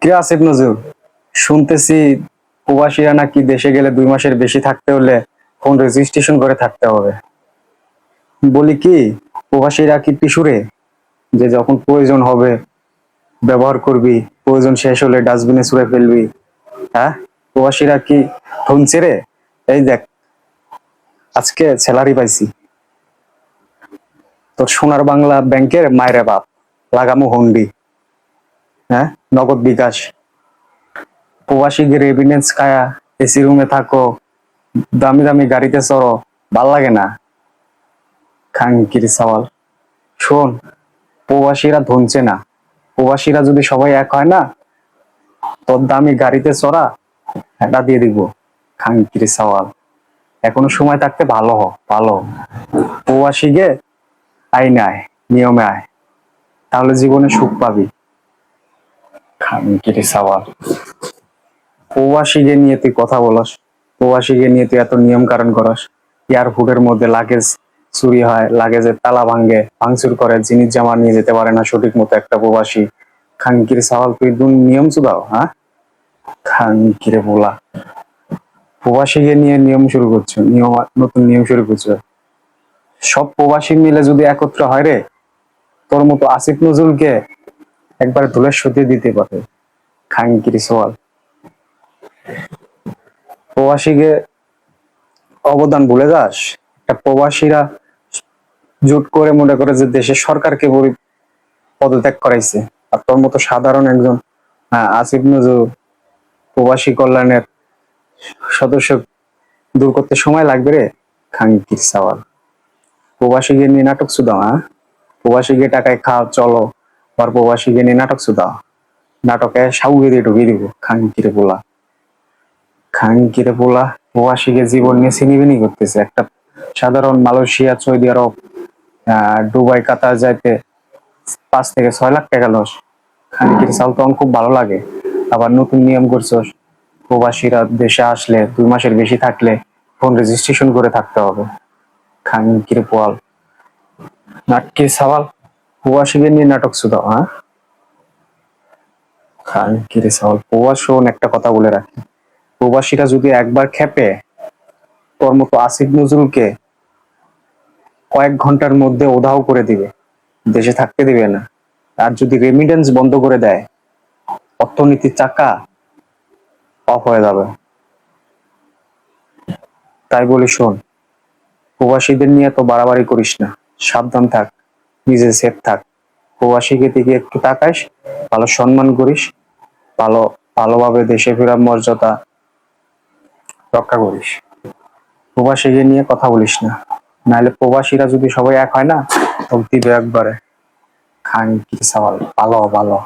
কে আসিফ নজরুল, শুনতেছি প্রবাসীরা নাকি দেশে গেলে 2 মাসের বেশি থাকতে হলে ফোন রেজিস্ট্রেশন করে থাকতে হবে। বলি কি, প্রবাসীরা কি পিছুরে যে যখন প্রয়োজন হবে ব্যবহার করবি, প্রয়োজন শেষ হলে ডাস্টবিনে ছুঁড়ে ফেলবি? হ্যাঁ, প্রবাসীরা কি থমছে রে? এই দেখ, আজকে স্যালারি পাইছি, তোর সোনার বাংলা ব্যাংকের মায়ের বাপ, লাগামু হুন্ডি। হ্যাঁ, নগদ বিকাশ। প্রবাসী গিয়ে রেভিডেন্স খায়া এসি রুমে থাকো, দামি দামি গাড়িতে চড়ো, ভাল লাগে না? খাঙ্কির সওয়াল। শোন, প্রবাসীরা ধনছে না, প্রবাসীরা যদি সবাই এক হয় না, তোর দামি গাড়িতে চড়া এটা দিয়ে দিব। খাঙ্কির সওয়াল, এখনো সময় থাকতে ভালো হ, ভালো হ। প্রবাসী গে আইনে আয়, নিয়মে আয়, তাহলে জীবনে সুখ পাবি। খাঙ্কির সওয়াল, প্রবাসীকে নিয়ে তুই কথা বলস, প্রবাসীকে নিয়ে তুই এত নিয়ম কারণ করস। এয়ারপোর্টের মধ্যে লাগেজ চুরি হয়, লাগেজের তালা ভাঙ্গে, ভাঙচুর করে, জিনিস জামা নিয়ে যেতে পারে না সঠিক মতো একটা প্রবাসী। খাঙ্কির সাওয়াল, তুই নিয়ম চুদাও? হ্যাঁ, খাঙ্কিরে বলা, প্রবাসীকে নিয়ে নিয়ম শুরু করছো, নিয়ম, নতুন নিয়ম শুরু করছো। সব প্রবাসী মিলে যদি একত্র হয় রে, তোর মতো আসিফ নজরুলকে একবার ধুলের সতিয়ে দিতে পারে। খাঙ্কির সওয়াল, প্রবাসীকে অবদান ভুলে যাস? একটা প্রবাসীরা জোট করে মনে করে যে দেশের সরকারকে পদত্যাগ করাইছে, আর তোর মতো সাধারণ একজন আসিফ নজরুল প্রবাসী কল্যাণের সদস্য দূর করতে সময় লাগবে রে? খাঙ্কির সওয়াল, প্রবাসীকে নিয়ে নাটক শুধাও? হ্যাঁ, প্রবাসীকে টাকায় খাও চলো, আর প্রবাসীকে নিয়ে নাটক শুধাও? নাটকে সাউকে দিয়ে ঢুকিয়ে দিব। খাঙ্কিরে পোলা, খাঙ্কিরে পোলা, প্রবাসীকে জীবন নিয়ে ছিনিবিনি করতেছে। একটা সাধারণ মালয়েশিয়া, সৌদি আরব, দুবাই, কাতার যাইতে 5 থেকে 6 লাখ টাকা লস। খানকির চাল তখন খুব ভালো লাগে। আবার নতুন নিয়ম করছস, প্রবাসীরা দেশে আসলে 2 মাসের বেশি থাকলে ফোন রেজিস্ট্রেশন করে থাকতে হবে। খানকির পোয়াল, নাটকির সওয়াল, প্রবাসীদের নিয়ে নাটক শুধাও? হ্যাঁ, খানকির সওয়াল। শোন, একটা কথা বলে রাখি, প্রবাসীরা যদি একবার খেপে, তোর মতো আসিফ নজরুলকে কয়েক ঘন্টার মধ্যে উধাও করে দিবে, দেশে থাকতে দিবে না। আর যদি রেমিটেন্স বন্ধ করে দেয়, অর্থনীতির চাকা অফ হয়ে যাবে। তাই বলি শোন, প্রবাসীদের নিয়ে তো বাড়াবাড়ি করিস না, সাবধান থাক, নিজে সেফ থাক। প্রবাসীকে দিকে একটু তাকাইস, ভালো সম্মান করিস, ভালো ভালোভাবে দেশে ফেরার মর্যাদা রক্ষা করিস। প্রবাসীকে নিয়ে কথা বলিস না, নাহলে প্রবাসীরা যদি সবাই এক হয় না, তোকে দিবে একবারে। খান কি সওয়াল, ভালো ভালো।